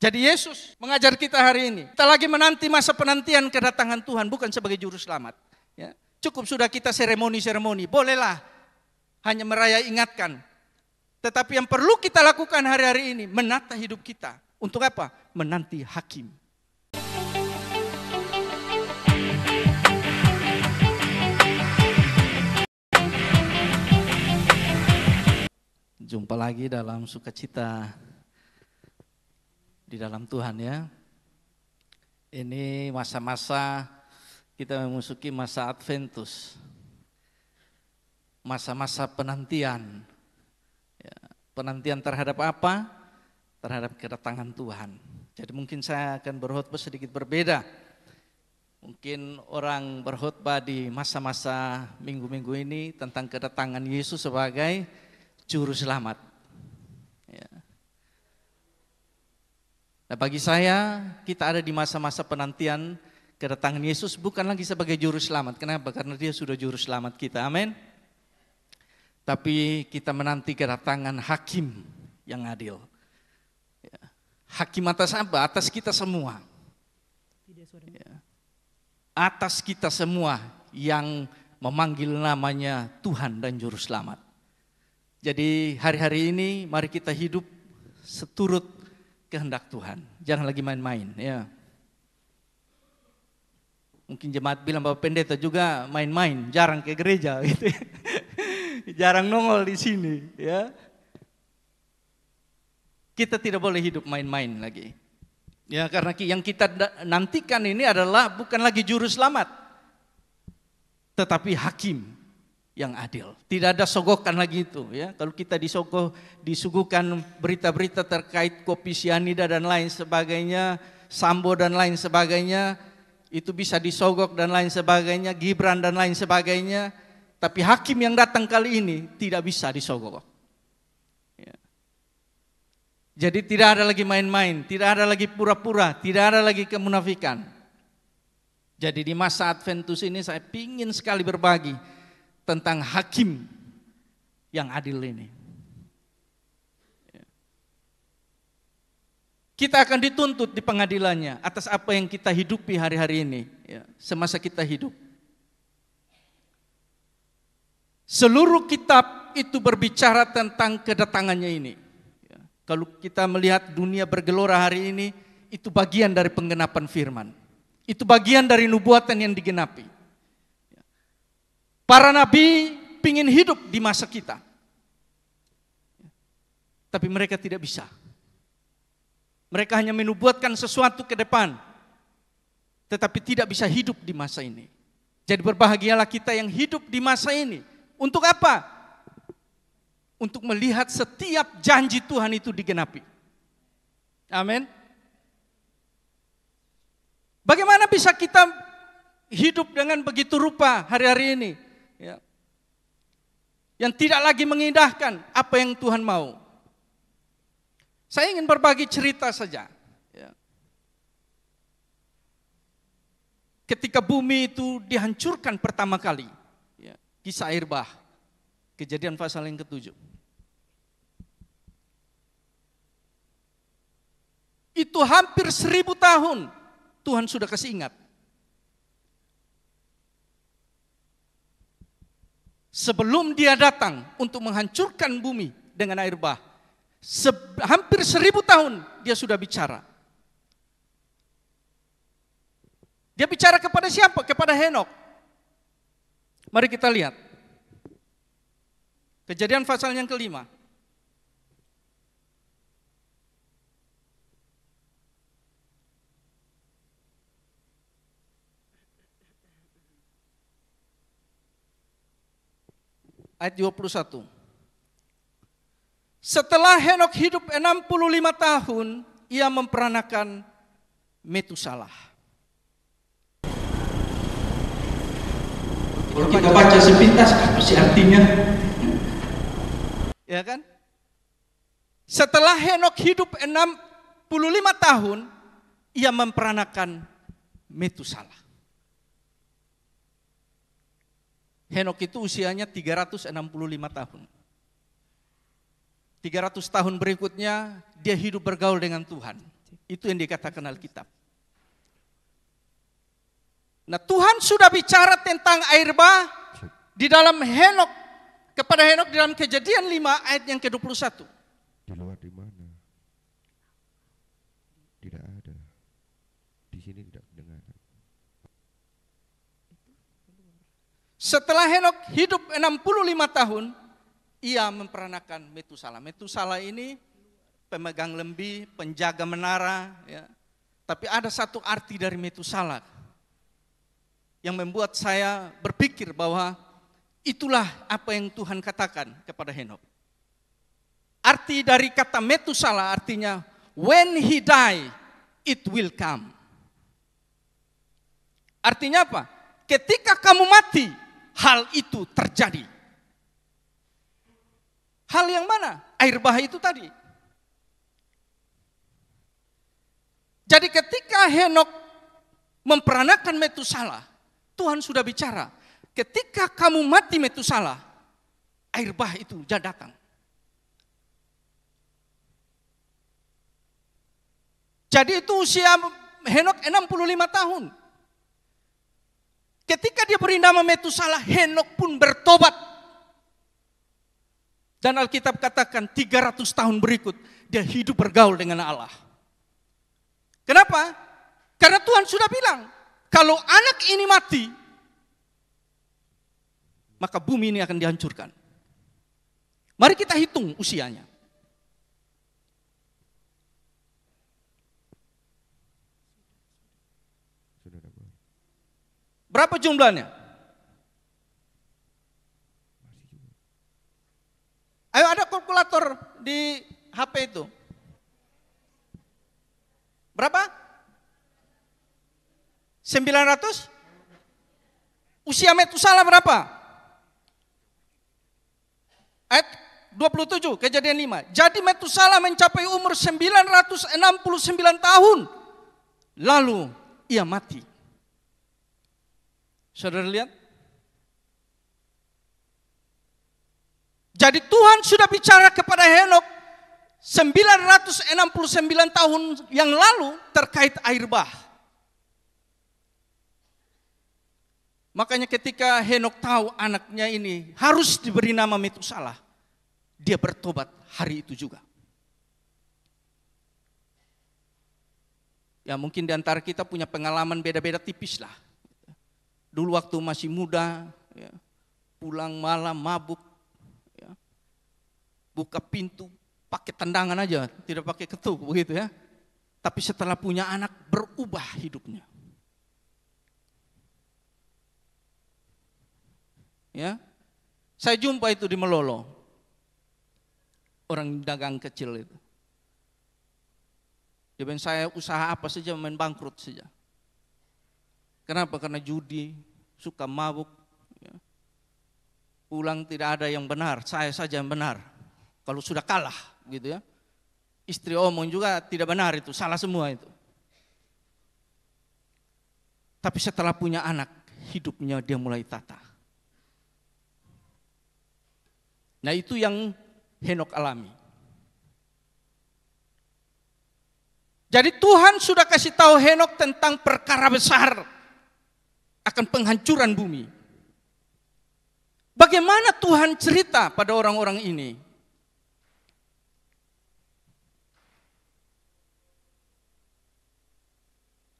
Jadi Yesus mengajar kita hari ini. Kita lagi menanti masa penantian kedatangan Tuhan, bukan sebagai juru selamat. Ya. Cukup sudah kita seremoni-seremoni, bolehlah hanya meraya ingatkan. Tetapi yang perlu kita lakukan hari-hari ini, menata hidup kita. Untuk apa? Menanti hakim. Jumpa lagi dalam sukacita di dalam Tuhan ya. Ini masa-masa kita memasuki masa Adventus. Masa-masa penantian. Ya, penantian terhadap apa? Terhadap kedatangan Tuhan. Jadi mungkin saya akan berkhotbah sedikit berbeda. Mungkin orang berkhotbah di masa-masa minggu-minggu ini tentang kedatangan Yesus sebagai juru selamat. Ya. Nah, bagi saya, kita ada di masa-masa penantian kedatangan Yesus bukan lagi sebagai juru selamat. Kenapa? Karena dia sudah juru selamat kita, amin. Tapi kita menanti kedatangan hakim yang adil. Ya. Hakim atas apa? Atas kita semua. Ya. Atas kita semua yang memanggil namanya Tuhan dan juru selamat. Jadi hari-hari ini mari kita hidup seturut kehendak Tuhan. Jangan lagi main-main ya. Mungkin jemaat bilang Bapak Pendeta juga main-main, jarang ke gereja gitu. Jarang nongol di sini ya. Kita tidak boleh hidup main-main lagi. Ya, karena yang kita nantikan ini adalah bukan lagi juru selamat, tetapi hakim yang adil. Tidak ada sogokan lagi itu ya. Kalau kita disuguhkan berita-berita terkait kopi sianida dan lain sebagainya, Sambo dan lain sebagainya, itu bisa disogok dan lain sebagainya, Gibran dan lain sebagainya. Tapi hakim yang datang kali ini tidak bisa disogok. Ya. Jadi tidak ada lagi main-main, tidak ada lagi pura-pura, tidak ada lagi kemunafikan. Jadi di masa Adventus ini saya ingin sekali berbagi tentang hakim yang adil ini. Kita akan dituntut di pengadilannya atas apa yang kita hidupi hari-hari ini, ya, semasa kita hidup. Seluruh kitab itu berbicara tentang kedatangannya ini. Ya, kalau kita melihat dunia bergelora hari ini, itu bagian dari penggenapan firman. Itu bagian dari nubuatan yang digenapi. Para nabi ingin hidup di masa kita. Tapi mereka tidak bisa. Mereka hanya menubuatkan sesuatu ke depan. Tetapi tidak bisa hidup di masa ini. Jadi berbahagialah kita yang hidup di masa ini. Untuk apa? Untuk melihat setiap janji Tuhan itu digenapi. Amin. Bagaimana bisa kita hidup dengan begitu rupa hari-hari ini? Ya. Yang tidak lagi mengindahkan apa yang Tuhan mau. Saya ingin berbagi cerita saja. Ya. Ketika bumi itu dihancurkan pertama kali, ya, kisah air bah, Kejadian pasal yang ke-7. Itu hampir 1000 tahun Tuhan sudah kasih ingat. Sebelum dia datang untuk menghancurkan bumi dengan air bah, hampir 1000 tahun dia sudah bicara. Dia bicara kepada siapa? Kepada Henokh. Mari kita lihat. Kejadian pasal yang ke-5. Ayat 21. Setelah Henokh hidup 65 tahun, ia memperanakan Metusalah. Kalau kita baca sepintas, apa sih artinya? Ya kan? Setelah Henokh hidup 65 tahun, ia memperanakan Metusalah. Henokh itu usianya 365 tahun. 300 tahun berikutnya dia hidup bergaul dengan Tuhan. Itu yang dikatakan Alkitab. Nah, Tuhan sudah bicara tentang air bah di dalam Henok, kepada Henok di dalam Kejadian 5 ayat yang ke-21. Di luar di mana? Tidak ada. Di sini tidak kedengaran. Setelah Henok hidup 65 tahun, ia memperanakan Metusala. Metusala ini pemegang lembi, penjaga menara, ya. Tapi ada satu arti dari Metusala yang membuat saya berpikir bahwa itulah apa yang Tuhan katakan kepada Henok. Arti dari kata Metusala artinya when he die, it will come. Artinya apa? Ketika kamu mati, hal itu terjadi. Hal yang mana? Air bah itu tadi. Jadi ketika Henok memperanakan Metusala, Tuhan sudah bicara, ketika kamu mati Metusala, air bah itu sudah datang. Jadi itu usia Henok 65 tahun. Ketika dia beri nama Metusala, Henok pun bertobat. Dan Alkitab katakan 300 tahun berikut, dia hidup bergaul dengan Allah. Kenapa? Karena Tuhan sudah bilang, kalau anak ini mati, maka bumi ini akan dihancurkan. Mari kita hitung usianya. Berapa jumlahnya? Ayo, ada kalkulator di HP itu. Berapa? 900? Usia Metusala berapa? Ayat 27, Kejadian 5. Jadi Metusala mencapai umur 969 tahun. Lalu ia mati. Saudara lihat? Jadi Tuhan sudah bicara kepada Henok 969 tahun yang lalu terkait air bah. Makanya ketika Henok tahu anaknya ini harus diberi nama Metusala, dia bertobat hari itu juga. Ya mungkin di antara kita punya pengalaman beda-beda tipis lah. Dulu waktu masih muda, ya, pulang malam mabuk, ya, buka pintu pakai tendangan aja, tidak pakai ketuk begitu ya. Tapi setelah punya anak berubah hidupnya. Ya, saya jumpa itu di Melolo, orang dagang kecil itu. Dia bilang saya usaha apa saja main bangkrut saja. Kenapa? Karena judi, suka mabuk. Ya. Pulang tidak ada yang benar, saya saja yang benar. Kalau sudah kalah, gitu ya. Istri omong juga tidak benar itu, salah semua itu. Tapi setelah punya anak, hidupnya dia mulai tata. Nah itu yang Henok alami. Jadi Tuhan sudah kasih tahu Henok tentang perkara besar akan penghancuran bumi. Bagaimana Tuhan cerita pada orang-orang ini?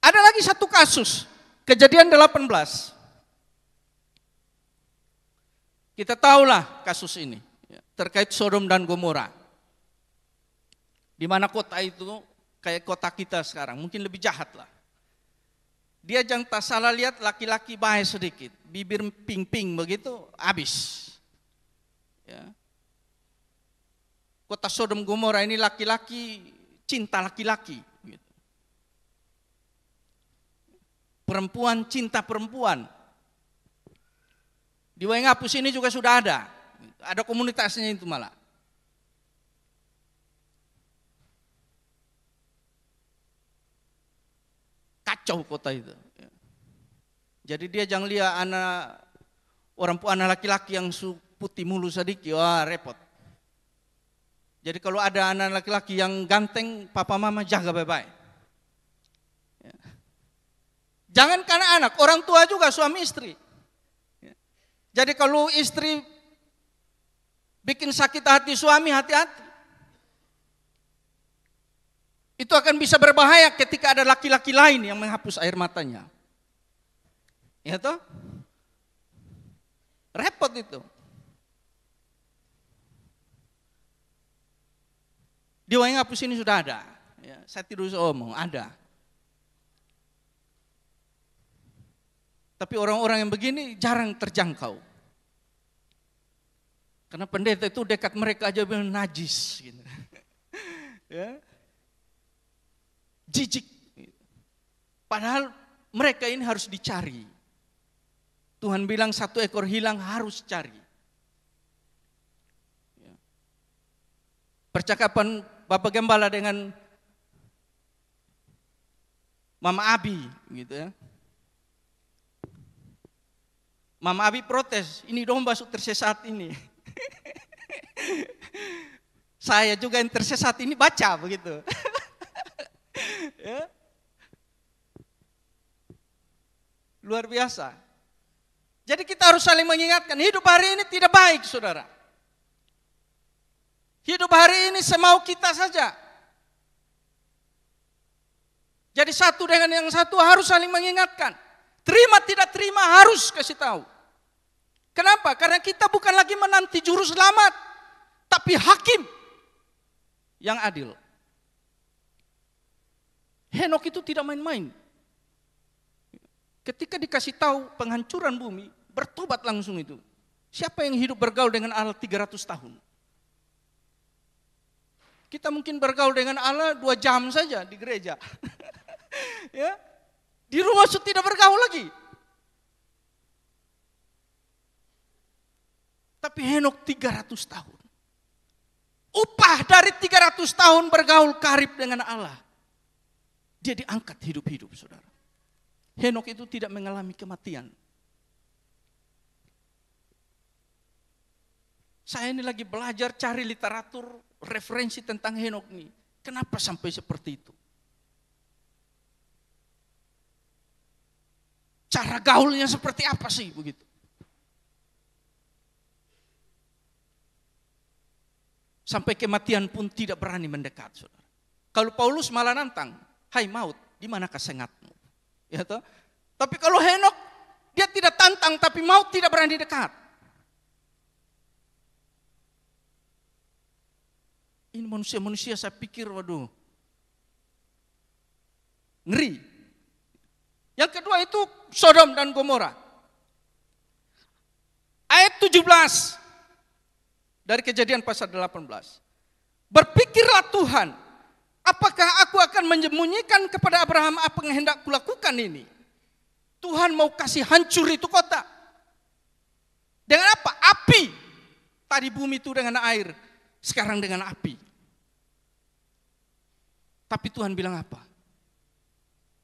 Ada lagi satu kasus, Kejadian 18. Kita tahulah kasus ini, terkait Sodom dan Gomora. Di mana kota itu kayak kota kita sekarang, mungkin lebih jahat lah. Dia jangan tak salah lihat laki-laki baik sedikit, bibir ping-ping begitu, habis. Ya. Kota Sodom Gomora ini laki-laki cinta laki-laki. Gitu. Perempuan cinta perempuan. Di Waingapus ini juga sudah ada komunitasnya itu malah. Kacau kota itu. Jadi dia jangan lihat anak laki-laki yang putih mulu sedikit, wah repot. Jadi kalau ada anak laki-laki yang ganteng, papa mama jaga baik-baik. Jangankan anak, orang tua juga, suami istri. Jadi kalau istri bikin sakit hati suami, hati-hati. Itu akan bisa berbahaya ketika ada laki-laki lain yang menghapus air matanya. Ya toh? Repot itu. Di yang hapus ini sudah ada. Ya, saya tidak usah omong, ada. Tapi orang-orang yang begini jarang terjangkau. Karena pendeta itu dekat mereka aja bilang najis. Gitu. Ya. Jijik. Padahal mereka ini harus dicari. Tuhan bilang 1 ekor hilang harus cari. Ya. Percakapan Bapak Gembala dengan Mama Abi gitu ya. Mama Abi protes, ini domba tersesat ini. Saya juga yang tersesat ini baca begitu. Ya. Luar biasa. Jadi kita harus saling mengingatkan, hidup hari ini tidak baik, saudara. Hidup hari ini semau kita saja. Jadi satu dengan yang satu harus saling mengingatkan. Terima tidak terima harus kasih tahu. Kenapa? Karena kita bukan lagi menanti juru selamat, tapi hakim yang adil. Henok itu tidak main-main. Ketika dikasih tahu penghancuran bumi, bertobat langsung itu. Siapa yang hidup bergaul dengan Allah 300 tahun? Kita mungkin bergaul dengan Allah 2 jam saja di gereja. Ya, di rumah sudah tidak bergaul lagi. Tapi Henok 300 tahun. Upah dari 300 tahun bergaul karib dengan Allah. Dia diangkat hidup-hidup, saudara. Henok itu tidak mengalami kematian. Saya ini lagi belajar cari literatur referensi tentang Henok ini. Kenapa sampai seperti itu? Cara gaulnya seperti apa sih begitu? Sampai kematian pun tidak berani mendekat, saudara. Kalau Paulus malah nantang, hai maut, di manakah sengatmu? Ya toh? Tapi kalau Henok, dia tidak tantang, tapi maut tidak berani dekat. Ini manusia-manusia saya pikir, waduh, ngeri. Yang kedua itu Sodom dan Gomora. Ayat 17 dari Kejadian pasal 18. Berpikirlah Tuhan, apakah aku akan menyembunyikan kepada Abraham apa yang hendak kulakukan ini? Tuhan mau kasih hancur itu kota. Dengan apa? Api. Tadi bumi itu dengan air, sekarang dengan api. Tapi Tuhan bilang apa?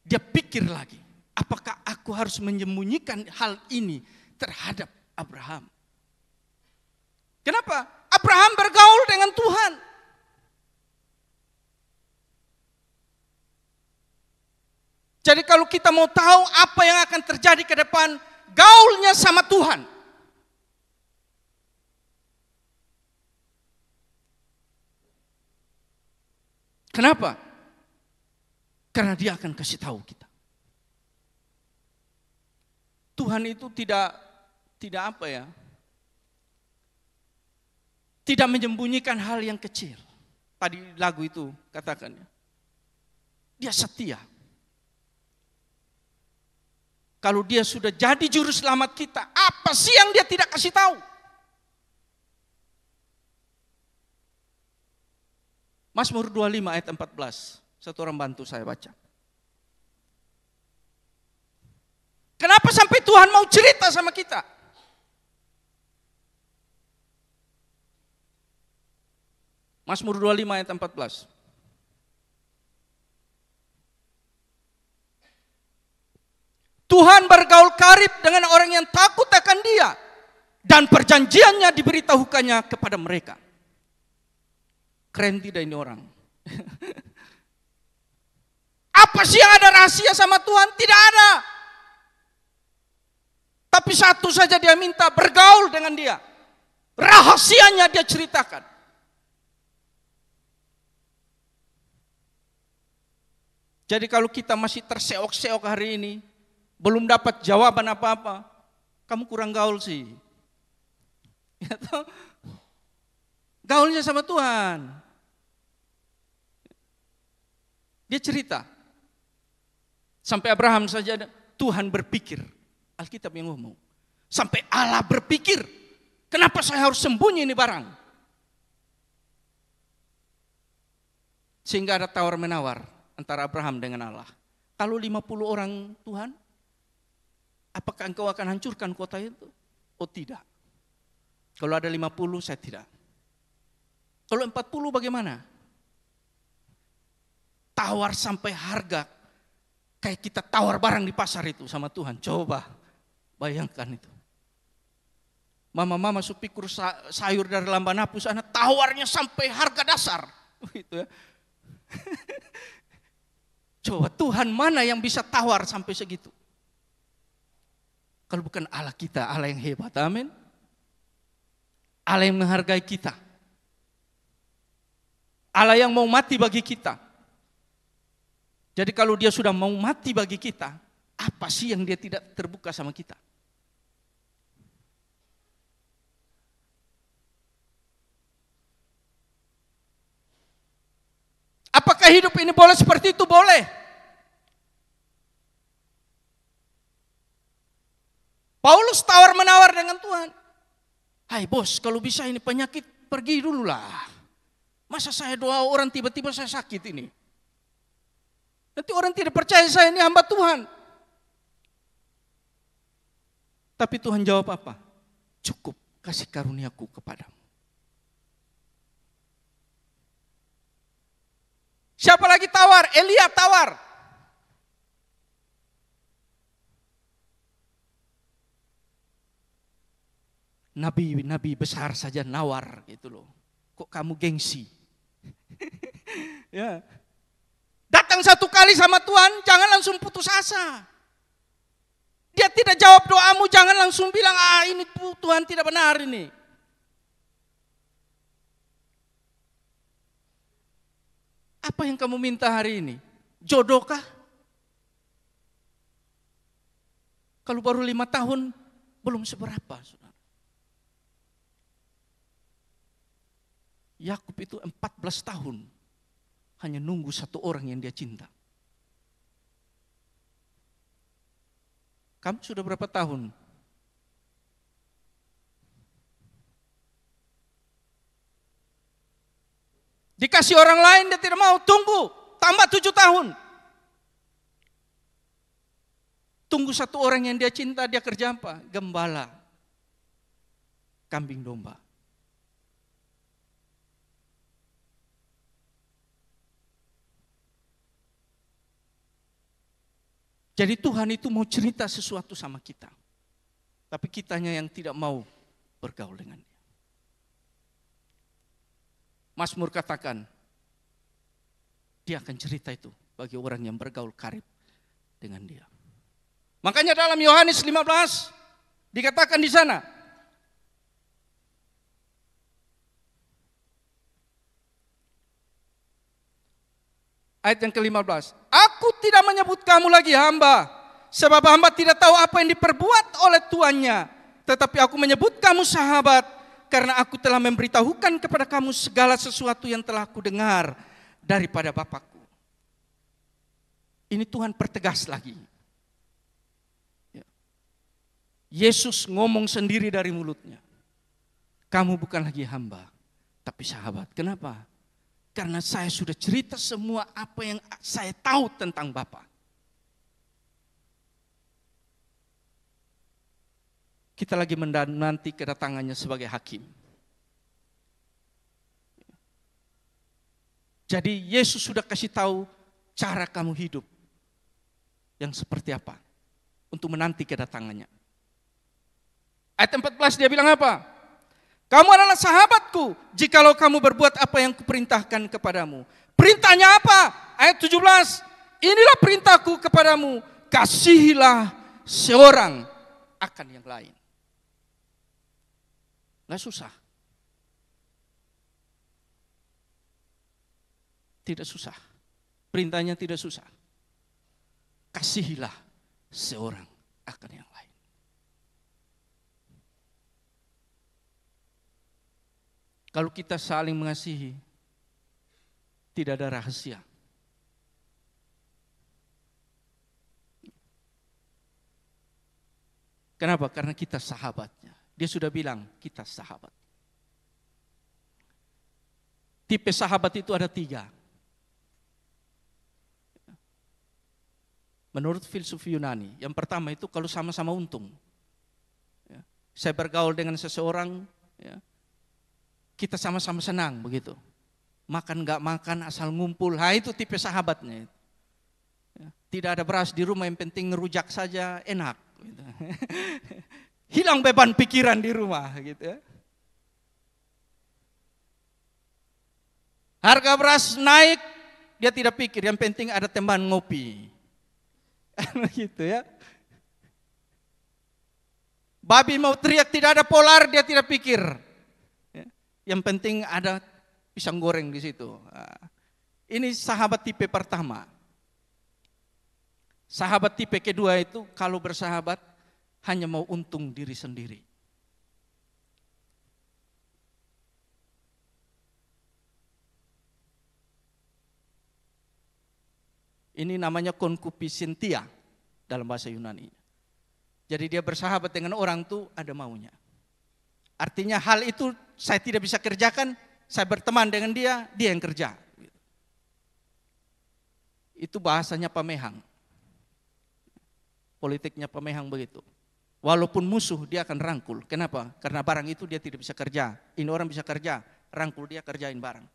Dia pikir lagi. Apakah aku harus menyembunyikan hal ini terhadap Abraham? Kenapa? Abraham bergaul dengan Tuhan. Jadi kalau kita mau tahu apa yang akan terjadi ke depan, gaulnya sama Tuhan. Kenapa? Karena dia akan kasih tahu kita. Tuhan itu tidak apa ya? Tidak menyembunyikan hal yang kecil. Tadi lagu itu katakan ya. Dia setia. Kalau dia sudah jadi juru selamat kita, apa sih yang dia tidak kasih tahu? Mazmur 25 ayat 14. Satu orang bantu saya baca. Kenapa sampai Tuhan mau cerita sama kita? Mazmur 25 ayat 14. Tuhan bergaul karib dengan orang yang takut akan Dia, dan perjanjiannya diberitahukannya kepada mereka. Keren tidak ini orang? Apa sih yang ada rahasia sama Tuhan? Tidak ada. Tapi satu saja dia minta, bergaul dengan dia. Rahasianya dia ceritakan. Jadi kalau kita masih terseok-seok hari ini, belum dapat jawaban apa-apa, kamu kurang gaul sih. Ya toh? Gaulnya sama Tuhan. Dia cerita. Sampai Abraham saja Tuhan berpikir. Alkitab yang ngomong. Sampai Allah berpikir, kenapa saya harus sembunyi ini barang? Sehingga ada tawar-menawar antara Abraham dengan Allah. Kalau 50 orang Tuhan, apakah engkau akan hancurkan kota itu? Oh tidak. Kalau ada 50 saya tidak. Kalau 40 bagaimana? Tawar sampai harga. Kayak kita tawar barang di pasar itu sama Tuhan. Coba bayangkan itu. Mama-mama supikur sayur dari Lambanapu sana, tawarnya sampai harga dasar. Gitu ya. Coba Tuhan mana yang bisa tawar sampai segitu? Kalau bukan Allah kita, Allah yang hebat, amin. Allah yang menghargai kita. Allah yang mau mati bagi kita. Jadi kalau dia sudah mau mati bagi kita, apa sih yang dia tidak terbuka sama kita? Apakah hidup ini boleh seperti itu? Boleh. Paulus tawar-menawar dengan Tuhan. Hai bos, kalau bisa ini penyakit pergi dululah. Masa saya doa orang tiba-tiba saya sakit ini? Nanti orang tidak percaya saya ini hamba Tuhan. Tapi Tuhan jawab apa? Cukup kasih karuniaku kepadamu. Siapa lagi tawar? Elia tawar. Nabi-nabi besar saja nawar gitu loh. Kok kamu gengsi? Ya. Datang satu kali sama Tuhan, jangan langsung putus asa. Dia tidak jawab doamu, jangan langsung bilang, ini Tuhan tidak benar ini. Apa yang kamu minta hari ini? Jodohkah? Kalau baru 5 tahun, belum seberapa, saudara. Yakub itu 14 tahun hanya nunggu satu orang yang dia cinta. Kamu sudah berapa tahun? Dikasih orang lain dia tidak mau, tunggu, tambah 7 tahun. Tunggu satu orang yang dia cinta, dia kerja apa? Gembala. Kambing domba. Jadi Tuhan itu mau cerita sesuatu sama kita. Tapi kitanya yang tidak mau bergaul dengan dia. Mazmur katakan, dia akan cerita itu bagi orang yang bergaul karib dengan dia. Makanya dalam Yohanes 15 dikatakan di sana, ayat yang ke-15, aku tidak menyebut kamu lagi hamba, sebab hamba tidak tahu apa yang diperbuat oleh tuannya, tetapi aku menyebut kamu sahabat, karena aku telah memberitahukan kepada kamu segala sesuatu yang telah aku dengar daripada Bapakku. Ini Tuhan pertegas lagi. Yesus ngomong sendiri dari mulutnya. Kamu bukan lagi hamba, tapi sahabat. Kenapa? Karena saya sudah cerita semua apa yang saya tahu tentang Bapa. Kita lagi menanti kedatangannya sebagai hakim. Jadi Yesus sudah kasih tahu cara kamu hidup yang seperti apa untuk menanti kedatangannya. Ayat 14 dia bilang apa? Kamu adalah sahabatku jikalau kamu berbuat apa yang kuperintahkan kepadamu. Perintahnya apa? Ayat 17. Inilah perintahku kepadamu, kasihilah seorang akan yang lain. Nggak susah. Tidak susah. Perintahnya tidak susah. Kasihilah seorang akan yang lain. Kalau kita saling mengasihi, tidak ada rahasia. Kenapa? Karena kita sahabatnya. Dia sudah bilang, kita sahabat. Tipe sahabat itu ada 3. Menurut filsuf Yunani, yang pertama itu kalau sama-sama untung. Saya bergaul dengan seseorang, kita sama-sama senang begitu. Makan nggak makan asal ngumpul, itu tipe sahabatnya. Tidak ada beras di rumah, yang penting ngerujak saja enak. Gitu. Hilang beban pikiran di rumah, gitu ya. Harga beras naik, dia tidak pikir, yang penting ada teman ngopi. Gitu ya. Babi mau teriak tidak ada polar, dia tidak pikir. Yang penting ada pisang goreng di situ. Ini sahabat tipe pertama. Sahabat tipe kedua itu kalau bersahabat hanya mau untung diri sendiri. Ini namanya konkupiscentia dalam bahasa Yunani. Jadi dia bersahabat dengan orang tuh ada maunya. Artinya hal itu saya tidak bisa kerjakan, saya berteman dengan dia, dia yang kerja. Itu bahasanya pamehang. Politiknya pamehang begitu. Walaupun musuh dia akan rangkul. Kenapa? Karena barang itu dia tidak bisa kerja. Ini orang bisa kerja, rangkul dia kerjain barang.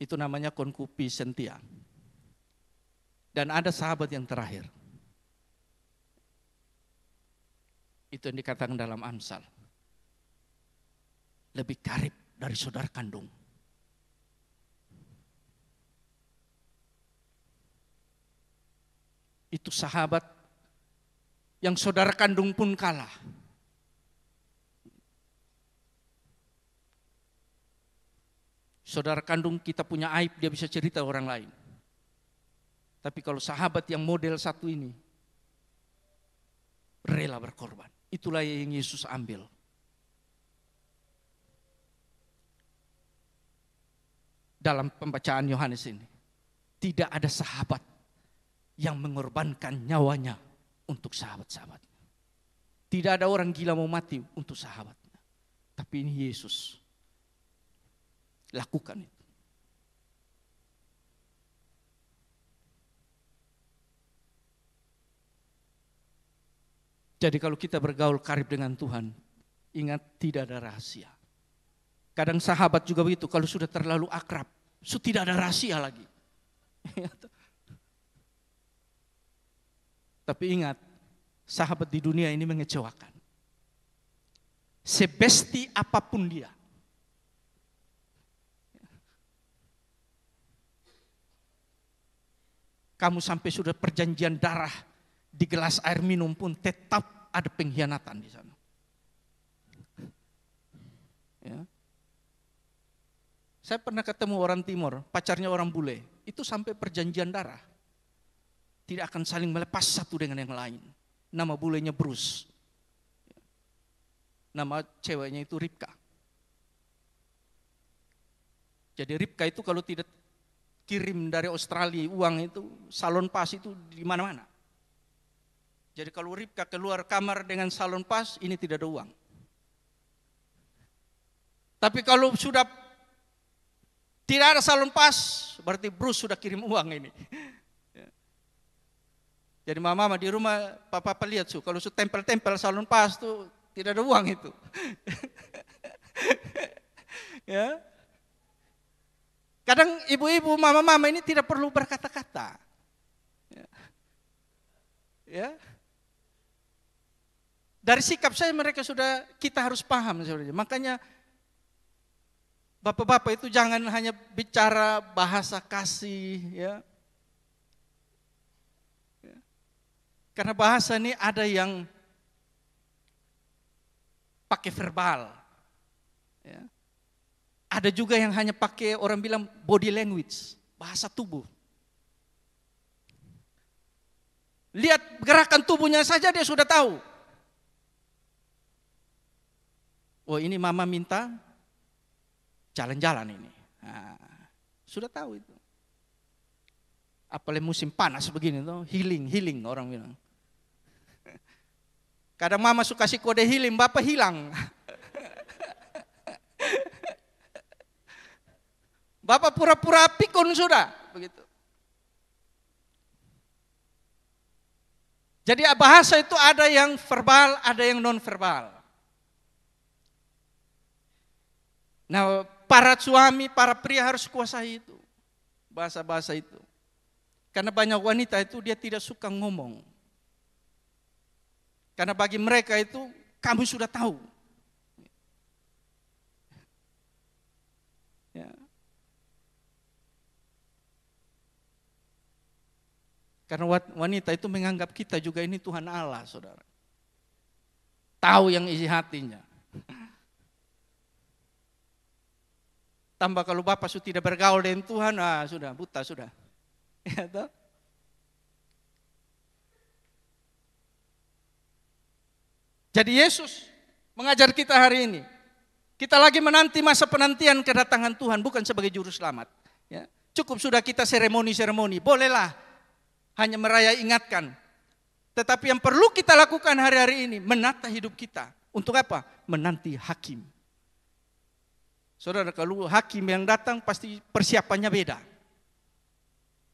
Itu namanya konkupiscentia. Dan ada sahabat yang terakhir. Itu yang dikatakan dalam Amsal. Lebih karib dari saudara kandung. Itu sahabat yang saudara kandung pun kalah. Saudara kandung kita punya aib, dia bisa cerita orang lain. Tapi kalau sahabat yang model satu ini, rela berkorban. Itulah yang Yesus ambil. Dalam pembacaan Yohanes ini, tidak ada sahabat yang mengorbankan nyawanya untuk sahabat-sahabatnya. Tidak ada orang gila mau mati untuk sahabatnya. Tapi ini Yesus lakukan itu. Jadi kalau kita bergaul karib dengan Tuhan, ingat tidak ada rahasia. Kadang sahabat juga begitu, kalau sudah terlalu akrab, tidak ada rahasia lagi. Tapi ingat, sahabat di dunia ini mengecewakan. Sebesti apapun dia. Kamu sampai sudah perjanjian darah di gelas air minum pun tetap ada pengkhianatan di sana. Ya. Saya pernah ketemu orang Timur, pacarnya orang bule, itu sampai perjanjian darah. Tidak akan saling melepas satu dengan yang lain. Nama bulenya Bruce. Nama ceweknya itu Ripka. Jadi Ripka itu kalau tidak kirim dari Australia uang itu, salon pas itu di mana-mana. Jadi kalau Ripka keluar kamar dengan salon pas, ini tidak ada uang. Tapi kalau sudah tidak ada salon pas, berarti Bruce sudah kirim uang ini. Jadi mama di rumah, papa lihat kalau sudah tempel-tempel salon pas tuh tidak ada uang itu. Ya. Kadang ibu-ibu, mama-mama ini tidak perlu berkata-kata. Ya. Dari sikap saya mereka sudah, kita harus paham sebenarnya. Makanya Bapak-bapak itu jangan hanya bicara bahasa kasih, ya. Karena bahasa ini ada yang pakai verbal, ya. Ada juga yang hanya pakai, orang bilang body language, bahasa tubuh. Lihat gerakan tubuhnya saja dia sudah tahu. Oh, ini mama minta jalan-jalan ini. Nah, sudah tahu itu. Apalagi musim panas begini tuh, healing orang bilang. Kadang mama suka kasih kode healing, bapak hilang. Bapak pura-pura pikun sudah, begitu. Jadi bahasa itu ada yang verbal, ada yang non verbal. Nah, para suami, para pria harus kuasai itu, bahasa-bahasa itu. Karena banyak wanita itu dia tidak suka ngomong. Karena bagi mereka itu kamu sudah tahu. Ya. Karena wanita itu menganggap kita juga ini Tuhan Allah, saudara. Tahu yang isi hatinya. Tambah kalau bapak sudah tidak bergaul dengan Tuhan, sudah buta sudah. Ya, toh? Jadi Yesus mengajar kita hari ini. Kita lagi menanti masa penantian kedatangan Tuhan, bukan sebagai juru selamat. Ya. Cukup sudah kita seremoni-seremoni, bolehlah hanya meraya ingatkan. Tetapi yang perlu kita lakukan hari-hari ini, menata hidup kita. Untuk apa? Menanti hakim. Saudara, kalau hakim yang datang pasti persiapannya beda.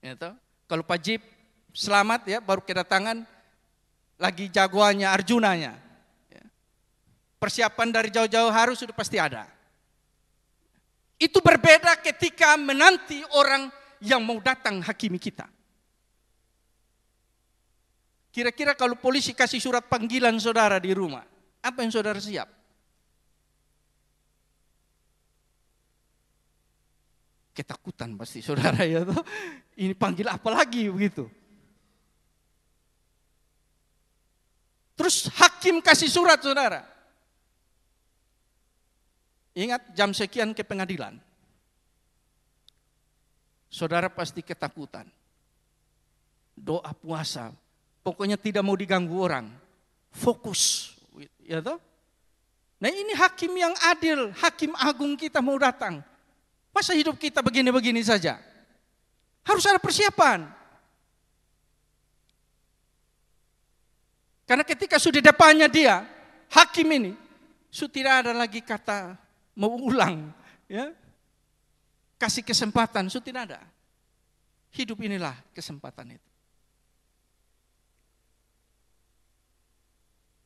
Ya, toh? Kalau Pak Jip selamat ya, baru kedatangan lagi jagoannya, Arjunanya. Persiapan dari jauh-jauh hari sudah pasti ada. Itu berbeda ketika menanti orang yang mau datang hakimi kita. Kira-kira kalau polisi kasih surat panggilan saudara di rumah, apa yang saudara siap? Ketakutan pasti saudara ya. Ini panggil apa lagi begitu? Terus hakim kasih surat saudara. Ingat jam sekian ke pengadilan. Saudara pasti ketakutan. Doa puasa. Pokoknya tidak mau diganggu orang. Fokus. Ya toh? Nah ini hakim yang adil. Hakim agung kita mau datang. Masa hidup kita begini-begini saja? Harus ada persiapan. Karena ketika sudah depannya dia, hakim ini, sudah tidak ada lagi kata mau ulang, ya, kasih kesempatan, sudah tidak ada. Hidup inilah kesempatan itu.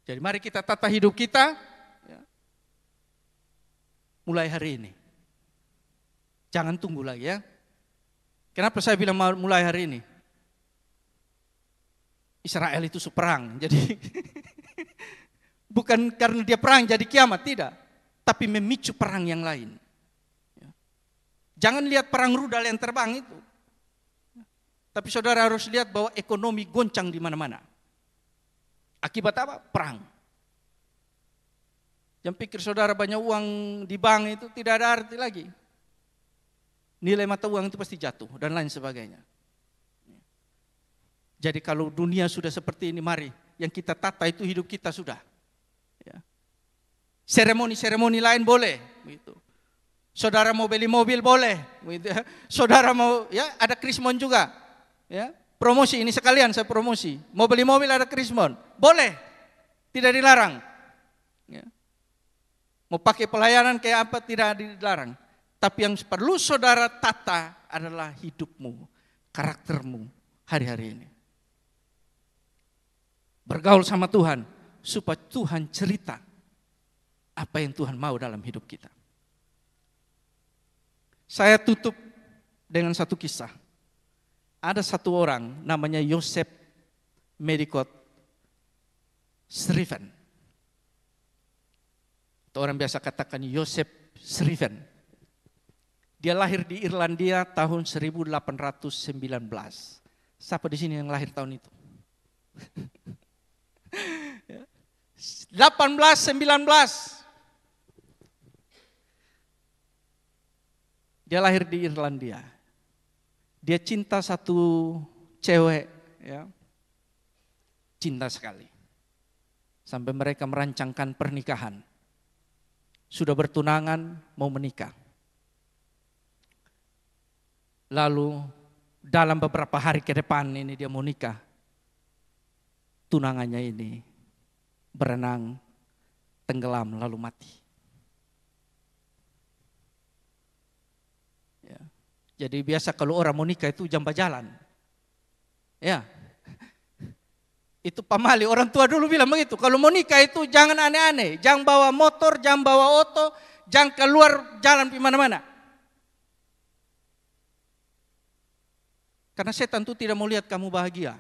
Jadi mari kita tata hidup kita, ya, mulai hari ini. Jangan tunggu lagi ya. Kenapa saya bilang mulai hari ini? Israel itu perang, jadi bukan karena dia perang jadi kiamat, tidak. Tapi memicu perang yang lain. Jangan lihat perang rudal yang terbang itu. Tapi saudara harus lihat bahwa ekonomi goncang di mana-mana. Akibat apa? Perang. Yang pikir saudara banyak uang di bank itu tidak ada arti lagi. Nilai mata uang itu pasti jatuh dan lain sebagainya. Jadi kalau dunia sudah seperti ini, mari yang kita tata itu hidup kita sudah. Ya. Seremoni-seremoni lain boleh, gitu. Saudara mau beli mobil boleh, gitu ya. Saudara mau ya ada krismon juga, ya. Promosi ini sekalian saya promosi. Mau beli mobil ada krismon, boleh, tidak dilarang. Ya. Mau pakai pelayanan kayak apa tidak dilarang. Tapi yang perlu saudara tata adalah hidupmu, karaktermu hari-hari ini. Bergaul sama Tuhan supaya Tuhan cerita apa yang Tuhan mau dalam hidup kita. Saya tutup dengan satu kisah. Ada satu orang namanya Yosef Medikot Sriven. Atau orang biasa katakan Yosef Sriven. Dia lahir di Irlandia tahun 1819. Siapa di sini yang lahir tahun itu? 1819. Dia lahir di Irlandia. Dia cinta satu cewek, ya. Cinta sekali. Sampai mereka merancangkan pernikahan. Sudah bertunangan, mau menikah. Lalu dalam beberapa hari ke depan ini dia mau nikah. Tunangannya ini berenang, tenggelam lalu mati. Ya. Jadi biasa kalau orang mau nikah itu jamba jalan. Ya. Itu pamali, orang tua dulu bilang begitu. Kalau mau nikah itu jangan aneh-aneh. Jangan bawa motor, jangan bawa oto, jangan keluar jalan di mana-mana. Karena setan itu tidak mau lihat kamu bahagia.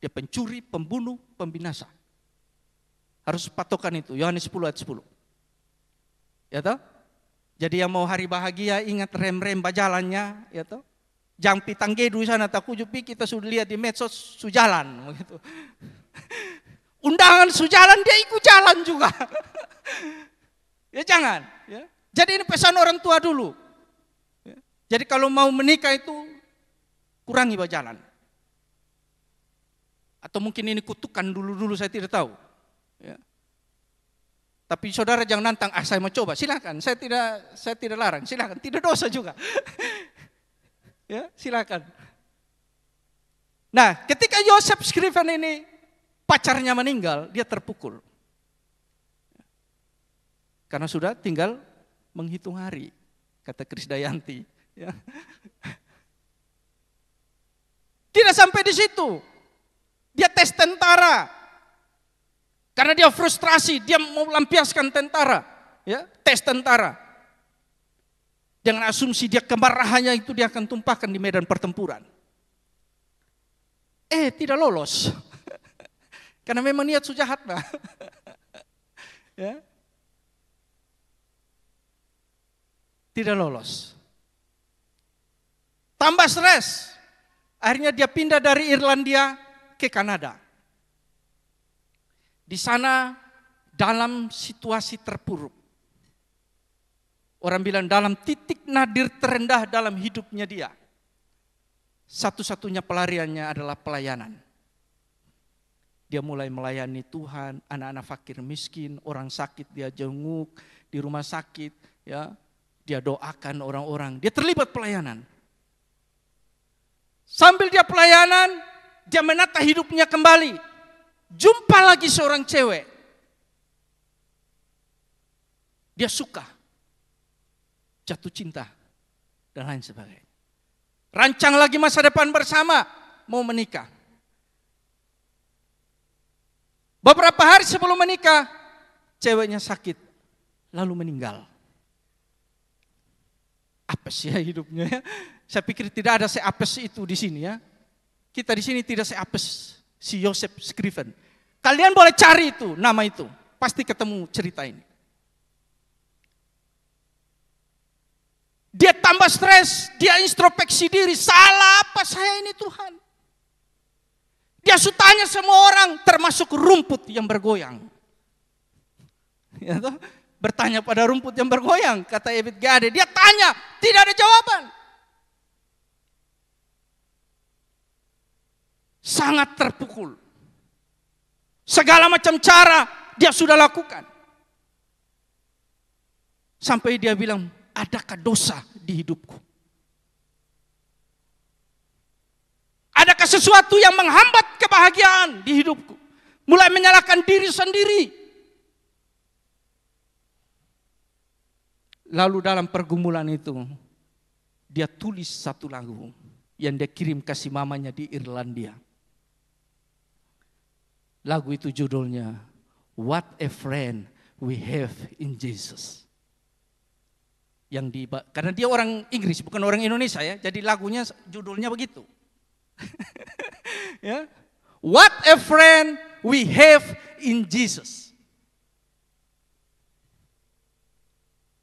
Dia pencuri, pembunuh, pembinasa. Harus patokan itu, Yohanes 10 ayat 10. Ya toh? Jadi yang mau hari bahagia ingat rem-rem bajalannya, ya toh? Jangan pitang gedu sana tak kujupi kita sudah lihat di medsos sujalan begitu. Undangan sujalan dia ikut jalan juga. Ya jangan, ya. Jadi ini pesan orang tua dulu. Ya. Jadi kalau mau menikah itu kurangi bajalan. Atau mungkin ini kutukan dulu-dulu saya tidak tahu. Ya. Tapi saudara jangan nantang, saya mau coba, silakan. Saya tidak larang, silakan. Tidak dosa juga. Ya, silakan. Nah, ketika Joseph Scriven ini pacarnya meninggal, dia terpukul. Karena sudah tinggal menghitung hari, kata Krisdayanti. Ya. Tidak sampai di situ. Dia tes tentara. Karena dia frustrasi, dia mau lampiaskan tentara. Ya, tes tentara. Dengan asumsi dia kemarahannya itu dia akan tumpahkan di medan pertempuran. Tidak lolos. Karena memang niat sujahat. Ya. Tidak lolos. Tambah stres. Akhirnya dia pindah dari Irlandia ke Kanada. Di sana dalam situasi terpuruk. Orang bilang dalam titik nadir terendah dalam hidupnya dia. Satu-satunya pelariannya adalah pelayanan. Dia mulai melayani Tuhan, anak-anak fakir miskin, orang sakit dia jenguk di rumah sakit, ya. Dia doakan orang-orang, dia terlibat pelayanan. Sambil dia pelayanan, dia menata hidupnya kembali. Jumpa lagi seorang cewek. Dia suka. Jatuh cinta. Dan lain sebagainya. Rancang lagi masa depan bersama. Mau menikah. Beberapa hari sebelum menikah. Ceweknya sakit. Lalu meninggal. Apes ya hidupnya ya. Saya pikir tidak ada seapes itu di sini ya. Kita di sini tidak seapes si Joseph Scriven. Kalian boleh cari itu, nama itu. Pasti ketemu cerita ini. Dia tambah stres, dia introspeksi diri. Salah apa saya ini Tuhan? Dia tanya semua orang, termasuk rumput yang bergoyang. Ya toh? Bertanya pada rumput yang bergoyang, kata Ebed Gade. Dia tanya, tidak ada jawaban. Sangat terpukul. Segala macam cara dia sudah lakukan. Sampai dia bilang, adakah dosa di hidupku? Adakah sesuatu yang menghambat kebahagiaan di hidupku? Mulai menyalahkan diri sendiri. Lalu dalam pergumulan itu, dia tulis satu lagu yang dia kirim kasih mamanya di Irlandia. Lagu itu judulnya, What a Friend We Have in Jesus. Karena dia orang Inggris, bukan orang Indonesia ya, jadi lagunya judulnya begitu. Ya. What a friend we have in Jesus.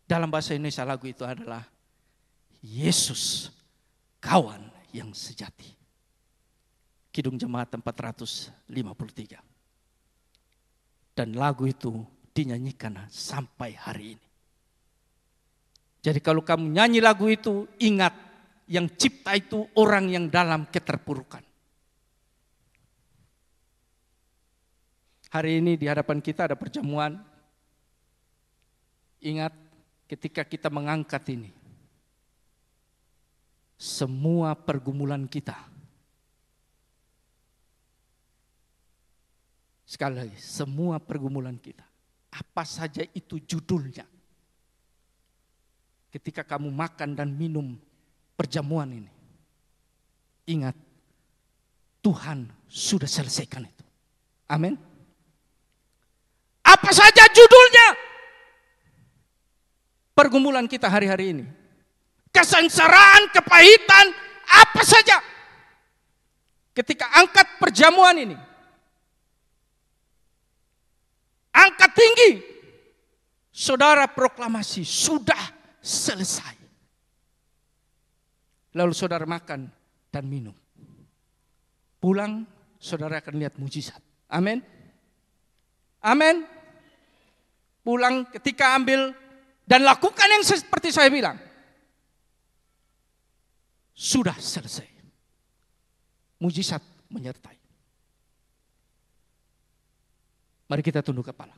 Dalam bahasa Indonesia lagu itu adalah Yesus kawan yang sejati. Kidung Jemaat 453. Dan lagu itu dinyanyikan sampai hari ini. Jadi kalau kamu nyanyi lagu itu, ingat yang cipta itu orang yang dalam keterpurukan. Hari ini di hadapan kita ada perjamuan. Ingat ketika kita mengangkat ini, semua pergumulan kita, sekali lagi, semua pergumulan kita, apa saja itu judulnya, ketika kamu makan dan minum perjamuan ini, ingat Tuhan sudah selesaikan itu. Amin. Apa saja judulnya pergumulan kita hari-hari ini, kesengsaraan, kepahitan, apa saja, ketika angkat perjamuan ini, angkat tinggi, saudara proklamasi sudah selesai. Lalu saudara makan dan minum. Pulang saudara akan lihat mujizat. Amin. Amin. Pulang ketika ambil dan lakukan yang seperti saya bilang. Sudah selesai. Mujizat menyertai. Mari kita tunduk kepala.